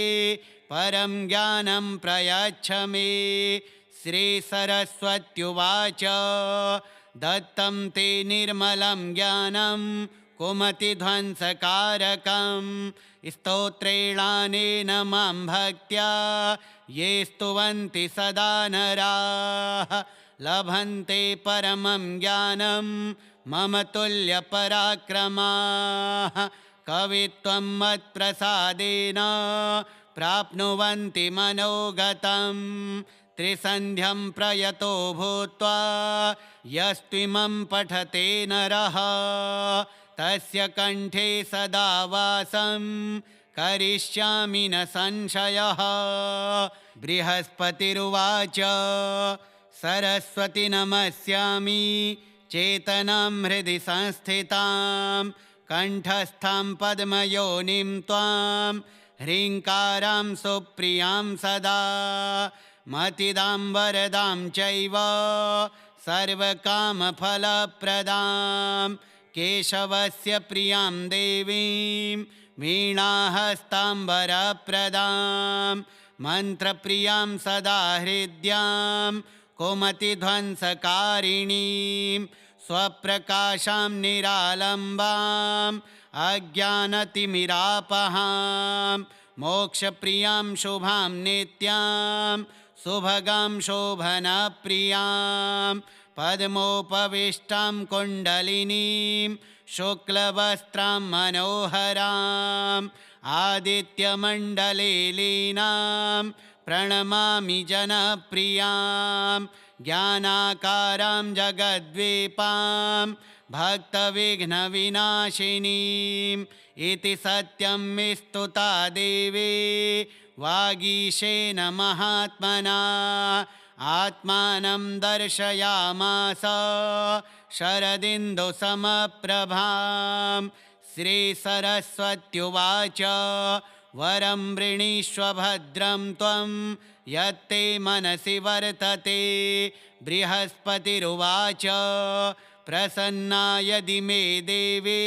परं ज्ञानं प्रयच्छ मे श्रीसरस्वत्युवाच दत्तं ते निर्मलं ज्ञानं कुमतिध्वंसकारकं स्तोत्रेणानेन मां भक्त्या ये स्तुवन्ति सदा नराः लभन्ते परमं ज्ञानं मम तुल्यपराक्रमाः कवित्वं मत्प्रसादेन प्राप्नुवन्ति मनोगतं त्रिसन्ध्यं प्रयतो भूत्वा यस्त्विमं पठते नरः तस्य कण्ठे सदा वासं करिष्यामि न संशयः बृहस्पतिरुवाच सरस्वति नमस्यामि चेतनां हृदि संस्थितां कण्ठस्थां पद्मयोनिं त्वां ह्रीङ्कारां सुप्रियां सदा मतिदां वरदां चैव सर्वकामफलप्रदां केशवस्य प्रियां देवीं वीणाहस्ताम्बरप्रदां मन्त्रप्रियां सदा हृद्यां कुमतिध्वंसकारिणीं स्वप्रकाशां निरालम्बाम् अज्ञानतिमिरापहां मोक्षप्रियां शुभां नित्यां सुभगां शोभनप्रियां पद्मोपविष्टां कुण्डलिनीं शुक्लवस्त्रां मनोहराम् आदित्यमण्डले लीनां प्रणमामि जनप्रियां ज्ञानाकारां जगद्वीपां भक्तविघ्नविनाशिनीम् इति सत्यं स्तुता देवी वागीशेन महात्मना आत्मानं दर्शयामास शरदिन्दुसमप्रभां श्रीसरस्वत्युवाच वरं वृणीष्व भद्रं त्वं यत्ते मनसि वर्तते बृहस्पतिरुवाच प्रसन्ना यदि मे देवी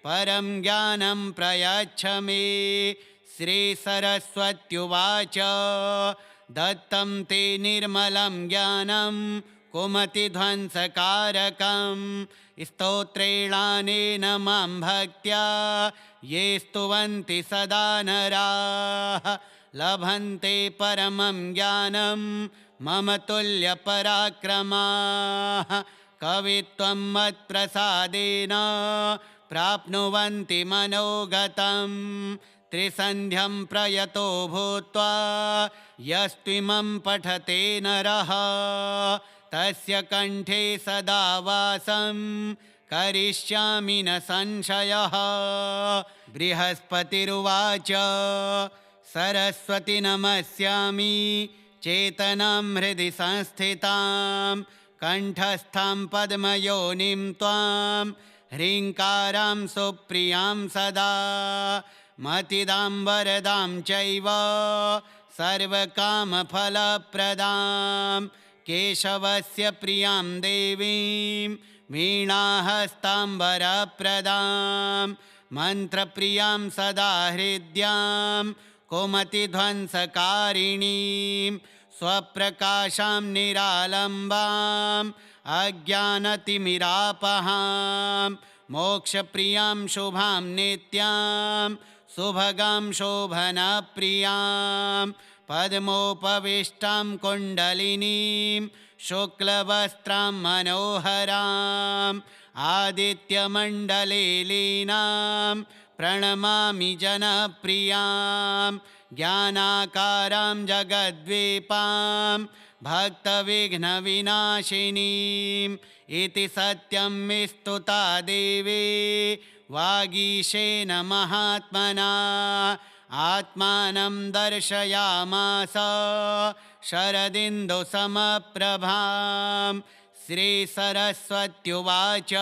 परं ज्ञानं प्रयच्छ मे श्रीसरस्वत्युवाच दत्तं ते निर्मलं ज्ञानं कुमतिध्वंसकारकं स्तोत्रेणानेन मां भक्त्या ये स्तुवन्ति सदा नराः लभन्ते परमं ज्ञानं मम तुल्यपराक्रमाः कवित्वं मत्प्रसादेन प्राप्नुवन्ति मनोगतं त्रिसन्ध्यं प्रयतो भूत्वा यस्त्विमं पठते नरः तस्य कण्ठे सदा वासं करिष्यामि न संशयः। बृहस्पतिरुवाच सरस्वति नमस्यामि चेतनां हृदि संस्थितां कण्ठस्थां पद्मयोनिं त्वां ह्रीङ्कारां सुप्रियां सदा मतिदां वरदां चैव सर्वकामफलप्रदां केशवस्य प्रियां देवीं वीणाहस्ताम्बरप्रदां मन्त्रप्रियां सदा हृद्यां कुमतिध्वंसकारिणीं स्वप्रकाशां निरालम्बाम् अज्ञानतिमिरापहां मोक्षप्रियां शुभां नित्यां सुभगां शोभनप्रियां पद्मोपविष्टां कुण्डलिनीं शुक्लवस्त्रां मनोहरां आदित्यमण्डले लीनां प्रणमामि जनप्रियां ज्ञानाकारां जगद्वीपां भक्तविघ्नविनाशिनीम् इति सत्यं स्तुता देवी वागीशेन महात्मना आत्मानं दर्शयामास शरदिन्दुसमप्रभां श्रीसरस्वत्युवाच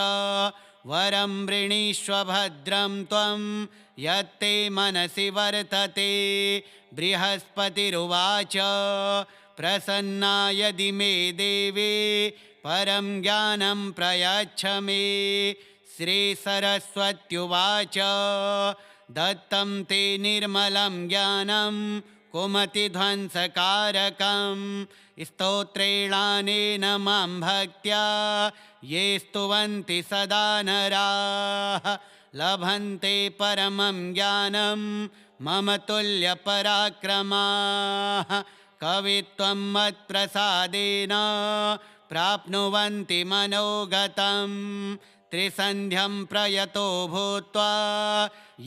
वरं वृणीष्व भद्रं त्वं यत्ते मनसि वर्तते बृहस्पतिरुवाच प्रसन्ना यदि मे देवी परं ज्ञानं प्रयच्छ मे श्रीसरस्वत्युवाच दत्तं ते निर्मलं ज्ञानं कुमतिध्वंसकारकं स्तोत्रेणानेन मां भक्त्या ये स्तुवन्ति सदा नराः लभन्ते परमं ज्ञानं मम तुल्यपराक्रमाः कवित्वं मत्प्रसादेन प्राप्नुवन्ति मनोगतं त्रिसन्ध्यं प्रयतो भूत्वा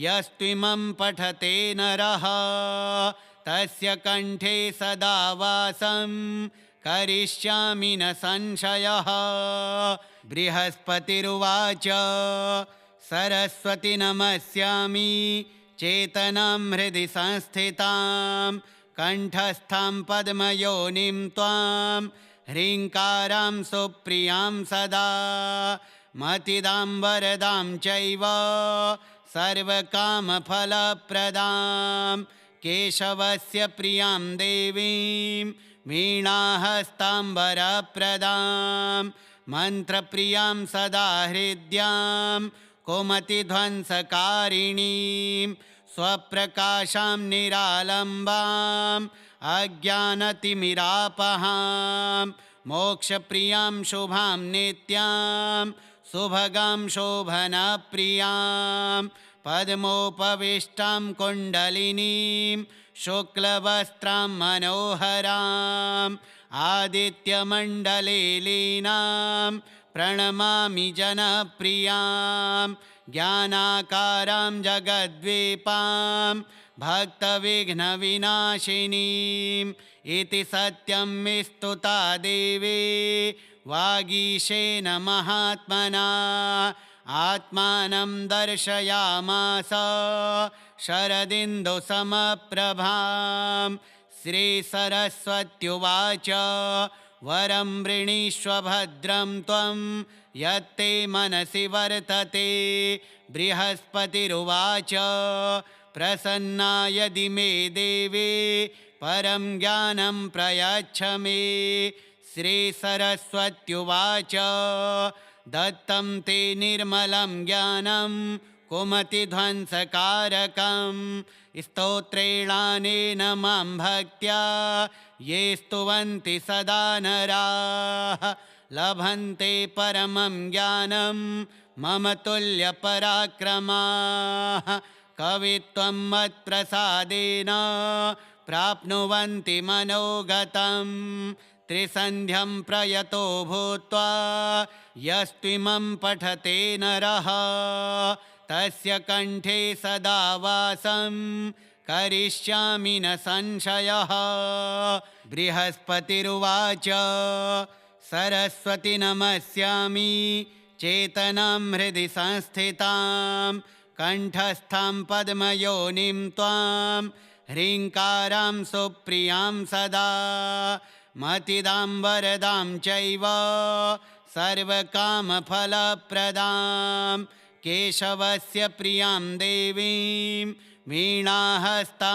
यस्त्विमं पठते नरः तस्य कण्ठे सदा वासं करिष्यामि न संशयः। बृहस्पतिरुवाच सरस्वति नमस्यामि चेतनां हृदि संस्थितां कण्ठस्थां पद्मयोनिं त्वां ह्रीङ्कारां सुप्रियां सदा मतिदां वरदां चैव सर्वकामफलप्रदां केशवस्य प्रियां देवीं वीणाहस्ताम्बरप्रदां मन्त्रप्रियां सदा हृद्यां कुमतिध्वंसकारिणीं स्वप्रकाशां निरालम्बाम् अज्ञानतिमिरापहां मोक्षप्रियां शुभां नित्यां सुभगां शोभनप्रियां पद्मोपविष्टां कुण्डलिनीं शुक्लवस्त्रां मनोहरां आदित्यमण्डले लीनां प्रणमामि जनप्रियां ज्ञानाकारां जगद्वीपां भक्तविघ्नविनाशिनीम् इति सत्यं स्तुता देवी वागीशेन महात्मना आत्मानं दर्शयामास शरदिन्दुसमप्रभां श्रीसरस्वत्युवाच वरं वृणीष्व भद्रं त्वं यत्ते मनसि वर्तते बृहस्पतिरुवाच प्रसन्ना यदि मे देवी परं ज्ञानं प्रयच्छ मे श्रीसरस्वत्युवाच दत्तं ते निर्मलं ज्ञानं कुमतिध्वंसकारकं स्तोत्रेणानेन मां भक्त्या ये स्तुवन्ति सदा नराः लभन्ते परमं ज्ञानं मम तुल्यपराक्रमाः कवित्वं मत्प्रसादेन प्राप्नुवन्ति मनोगतं त्रिसन्ध्यं प्रयतो भूत्वा यस्त्विमं पठते नरः तस्य कंठे सदा वासं करिष्यामि न संशयः। बृहस्पतिरुवाच सरस्वती नमस्यामि चेतनां हृदि संस्थितां कंठस्थां पद्मयोनिं त्वां ह्रीङ्कारां सुप्रियां सदा मतिदां वरदां चैव सर्वकामफलप्रदां केशवस्य प्रियां देवीं वीणाहस्ताम्बरप्रदां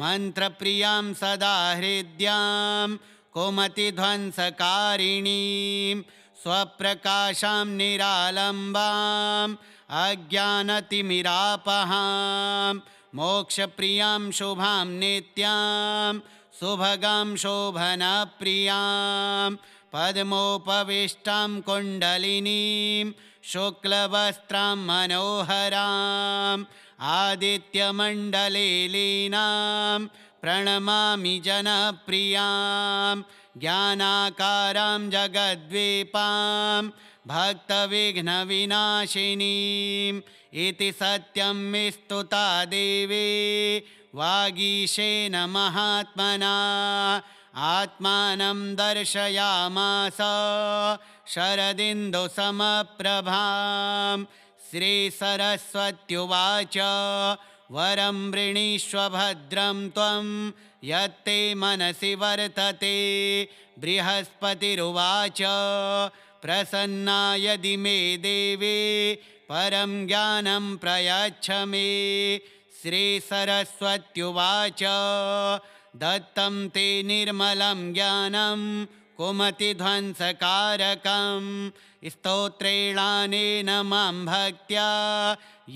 मन्त्रप्रियां सदा हृद्यां कुमतिध्वंसकारिणीं स्वप्रकाशां निरालम्बाम् अज्ञानतिमिरापहां मोक्षप्रियां शुभां नित्यां सुभगां शोभनप्रियां पद्मोपविष्टां कुण्डलिनीं शुक्लवस्त्रां मनोहराम् आदित्यमण्डले लीनां प्रणमामि जनप्रियां ज्ञानाकारां जगद्वीपां भक्तविघ्नविनाशिनीम् इति सत्यं स्तुता देवी वागीशेन महात्मना आत्मानं दर्शयामास शरदिन्दुसमप्रभां श्रीसरस्वत्युवाच वरं वृणीष्व भद्रं त्वं यत्ते मनसि वर्तते बृहस्पतिरुवाच प्रसन्ना यदि मे देवी परं ज्ञानं प्रयच्छ मे श्रीसरस्वत्युवाच दत्तं ते निर्मलं ज्ञानं कुमतिध्वंसकारकं स्तोत्रेणानेन मां भक्त्या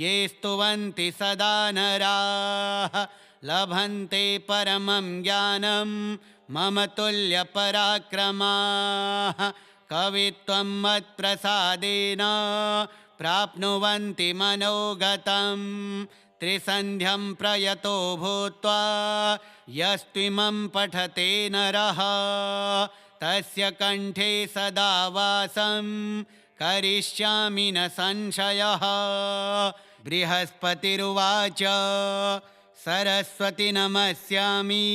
ये स्तुवन्ति सदा नराः लभन्ते परमं ज्ञानं मम तुल्यपराक्रमाः कवित्वं मत्प्रसादेन प्राप्नुवन्ति मनोगतं त्रिसन्ध्यं प्रयतो भूत्वा यस्त्विमं पठते नरः तस्य कंठे सदा वासं करिष्यामि न संशयः। बृहस्पतिरुवाच सरस्वती नमस्यामि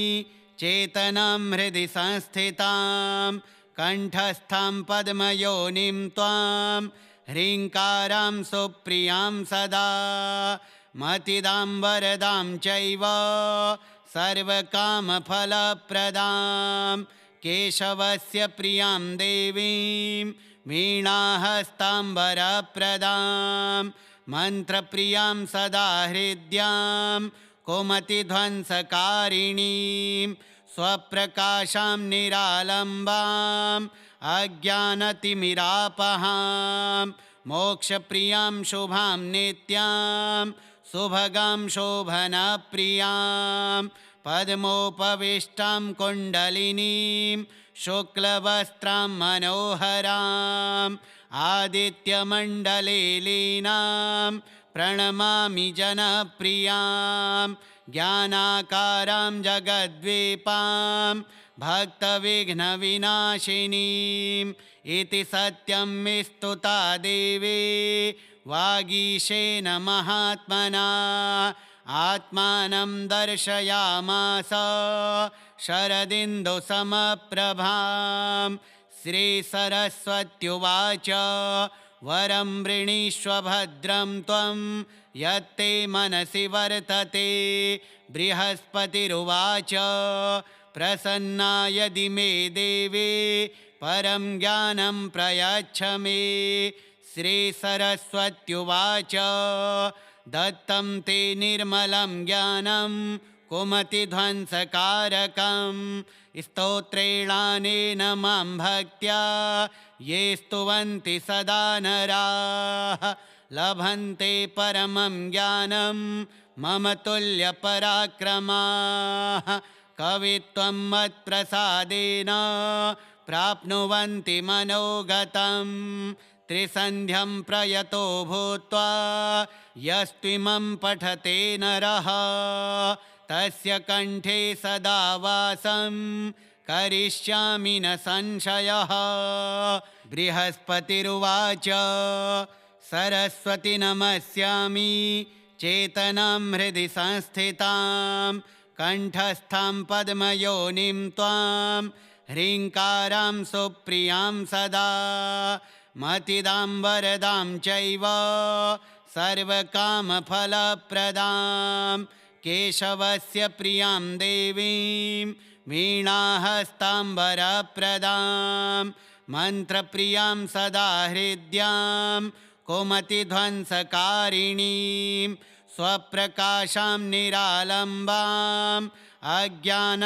चेतनां हृदि संस्थितां कंठस्थां पद्मयोनिं त्वां ह्रीङ्कारां सुप्रियां सदा मतिदां वरदां चैव सर्वकामफलप्रदां केशवस्य प्रियां देवीं वीणाहस्ताम्बरप्रदां मन्त्रप्रियां सदा हृद्यां कुमतिध्वंसकारिणीं स्वप्रकाशां निरालम्बाम् अज्ञानतिमिरापहां मोक्षप्रियां शुभां नित्यां सुभगां शोभनप्रियां पद्मोपविष्टां कुण्डलिनीं शुक्लवस्त्रां मनोहराम् आदित्यमण्डले लीनां प्रणमामि जनप्रियां ज्ञानाकारां जगद्वीपां भक्तविघ्नविनाशिनीम् इति सत्यं स्तुता देवी वागीशेन महात्मना आत्मानं दर्शयामास शरदिन्दुसमप्रभां श्रीसरस्वत्युवाच वरं वृणीष्व भद्रं त्वं यत्ते मनसि वर्तते बृहस्पतिरुवाच प्रसन्ना यदि मे देवी परं ज्ञानं प्रयच्छ मे श्रीसरस्वत्युवाच दत्तं ते निर्मलं ज्ञानं कुमतिध्वंसकारकं स्तोत्रेणानेन मां भक्त्या ये स्तुवन्ति सदा नराः लभन्ते परमं ज्ञानं मम तुल्यपराक्रमाः कवित्वं मत्प्रसादेन प्राप्नुवन्ति मनोगतं त्रिसन्ध्यं प्रयतो भूत्वा यस्त्विमं पठते नरः तस्य कंठे सदा वासं करिष्यामि न संशयः। बृहस्पतिरुवाच सरस्वती नमस्यामि चेतनां हृदि संस्थितां कंठस्थां पद्मयोनिं त्वां ह्रीङ्कारां सुप्रियां सदा मतिदां वरदां चैव सर्वकामफलप्रदां केशवस्य प्रियां देवीं वीणाहस्ताम्बरप्रदां मन्त्रप्रियां सदा हृद्यां कुमतिध्वंसकारिणीं स्वप्रकाशां निरालम्बाम् अज्ञानतिमिरापहां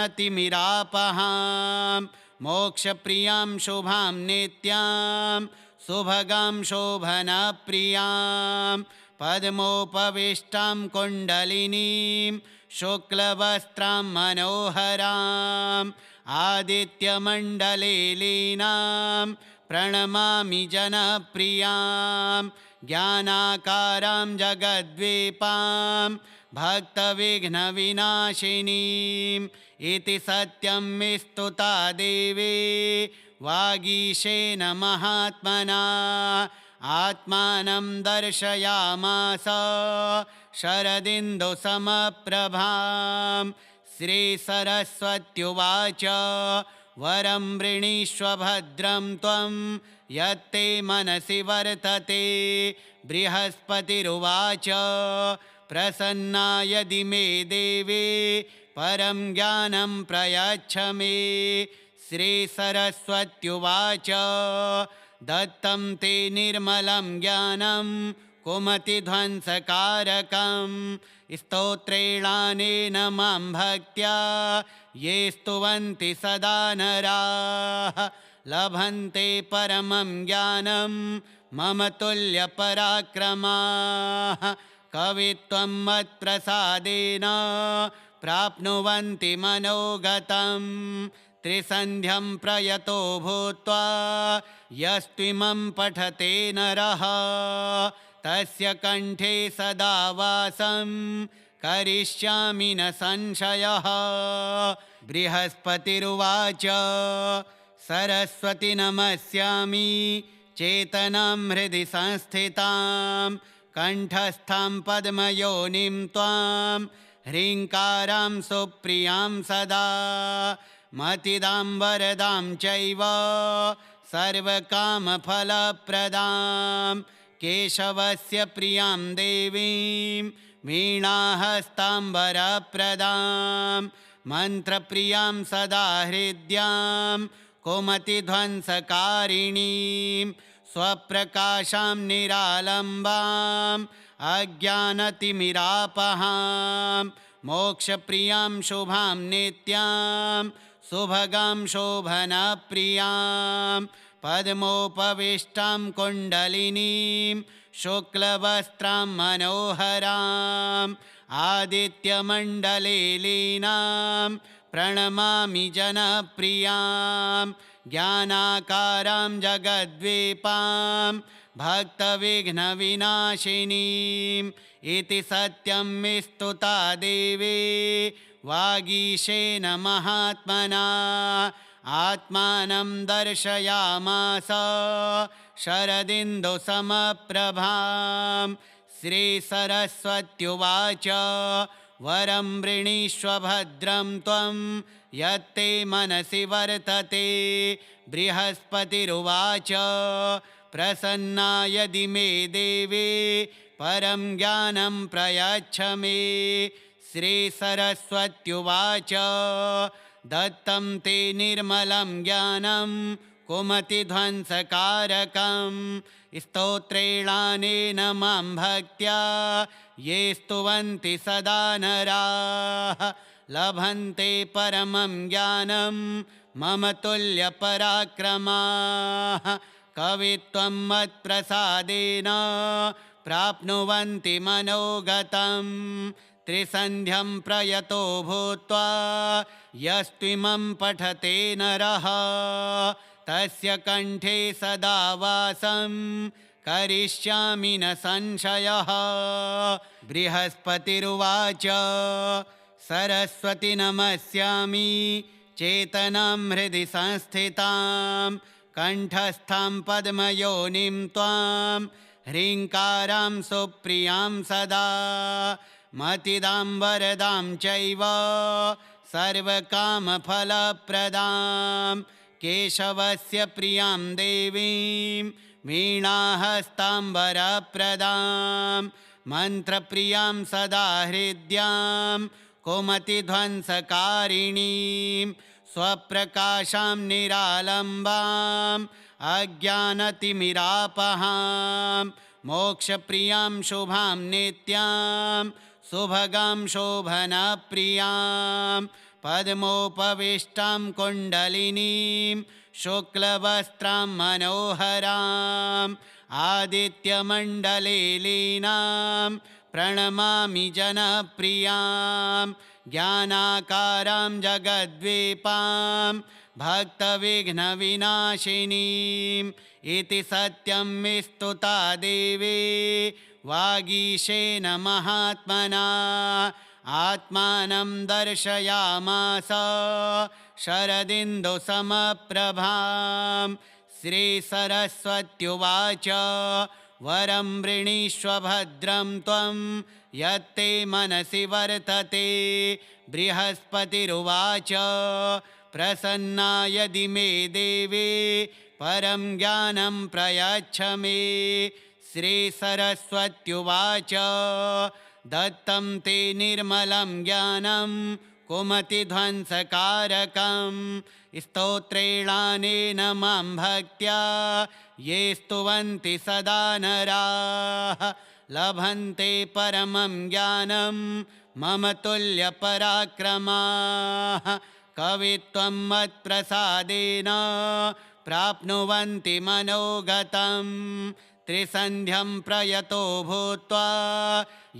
मोक्षप्रियां शुभां नित्यां सुभगां शोभनप्रियां पद्मोपविष्टां कुण्डलिनीं शुक्लवस्त्रां मनोहराम् आदित्यमण्डले लीनां प्रणमामि जनप्रियां ज्ञानाकारां जगद्वीपां भक्तविघ्नविनाशिनीम् इति सत्यं स्तुता देवी वागीशेन महात्मना आत्मानं दर्शयामास शरदिन्दुसमप्रभां श्रीसरस्वत्युवाच वरं वृणीष्व भद्रं त्वं यत्ते मनसि वर्तते बृहस्पतिरुवाच प्रसन्ना यदि मे देवी परं ज्ञानं प्रयच्छ मे श्रीसरस्वत्युवाच दत्तं ते निर्मलं ज्ञानं कुमतिध्वंसकारकं स्तोत्रेणानेन मां भक्त्या ये स्तुवन्ति सदा नराः लभन्ते परमं ज्ञानं मम तुल्यपराक्रमाः कवित्वं मत्प्रसादेन प्राप्नुवन्ति मनोगतं त्रिसन्ध्यं प्रयतो भूत्वा यस्त्विमं पठते नरः तस्य कंठे सदा वासं करिष्यामि न संशयः। बृहस्पतिरुवाच सरस्वती नमस्यामि चेतनां हृदि संस्थितां कंठस्थां पद्मयोनिं त्वां ह्रीङ्कारां सुप्रियां सदा मतिदां वरदां चैव सर्वकामफलप्रदां केशवस्य प्रियां देवीं वीणाहस्ताम्बरप्रदां मन्त्रप्रियां सदा हृद्यां कुमतिध्वंसकारिणीं स्वप्रकाशां निरालम्बाम् अज्ञानतिमिरापहां मोक्षप्रियां शुभां नित्यां सुभगां शोभनप्रियां पद्मोपविष्टां कुण्डलिनीं शुक्लवस्त्रां मनोहराम् आदित्यमण्डले लीनां प्रणमामि जनप्रियां ज्ञानाकारां जगद्वीपां भक्तविघ्नविनाशिनीम् इति सत्यं स्तुता देवी वागीशेन महात्मना आत्मानं दर्शयामास शरदिन्दुसमप्रभां श्रीसरस्वत्युवाच वरं वृणीष्व भद्रं त्वं यत्ते मनसि वर्तते बृहस्पतिरुवाच प्रसन्ना यदि मे देवी परं ज्ञानं प्रयच्छ मे श्रीसरस्वत्युवाच दत्तं ते निर्मलं ज्ञानं कुमतिध्वंसकारकं स्तोत्रेणानेन मां भक्त्या ये स्तुवन्ति सदा नराः लभन्ते परमं ज्ञानं मम तुल्यपराक्रमाः कवित्वं मत्प्रसादेन प्राप्नुवन्ति मनोगतं त्रिसन्ध्यं प्रयतो भूत्वा यस्त्विमं पठते नरः तस्य कंठे सदा वासं करिष्यामि न संशयः। बृहस्पतिरुवाच सरस्वती नमस्यामि चेतनां हृदि संस्थितां कंठस्थां पद्मयोनिं त्वां ह्रीङ्कारां सुप्रियां सदा मतिदां वरदां चैव सर्वकामफलप्रदां केशवस्य प्रियां देवीं वीणाहस्ताम्बरप्रदां मन्त्रप्रियां सदा हृद्यां कुमतिध्वंसकारिणीं स्वप्रकाशां निरालम्बाम् अज्ञानतिमिरापहां मोक्षप्रियां शुभां नित्यां सुभगां शोभनप्रियां पद्मोपविष्टां कुण्डलिनीं शुक्लवस्त्रां मनोहराम् आदित्यमण्डले लीनां प्रणमामि जनप्रियां ज्ञानाकारां जगद्वीपां भक्तविघ्नविनाशिनीम् इति सत्यं स्तुता देवी वागीशेन महात्मना आत्मानं दर्शयामास शरदिन्दुसमप्रभां श्रीसरस्वत्युवाच वरं वृणीष्व भद्रं त्वं यत्ते मनसि वर्तते बृहस्पतिरुवाच प्रसन्ना यदि मे देवी परं ज्ञानं प्रयच्छ मे श्रीसरस्वत्युवाच दत्तं ते निर्मलं ज्ञानं कुमतिध्वंसकारकं स्तोत्रेणानेन मां भक्त्या ये स्तुवन्ति सदा नराः लभन्ते परमं ज्ञानं मम तुल्यपराक्रमाः कवित्वं मत्प्रसादेन प्राप्नुवन्ति मनोगतं त्रिसन्ध्यं प्रयतो भूत्वा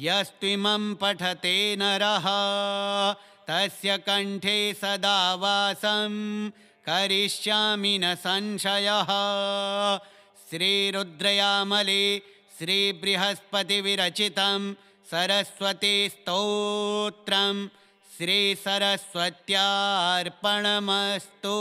यस्त्विमं पठते नरः तस्य कंठे सदा वासं करिष्यामि न संशयः। श्रीरुद्रयामले श्रीबृहस्पतिविरचितं सरस्वती स्तोत्रं श्रीसरस्वत्यार्पणमस्तु।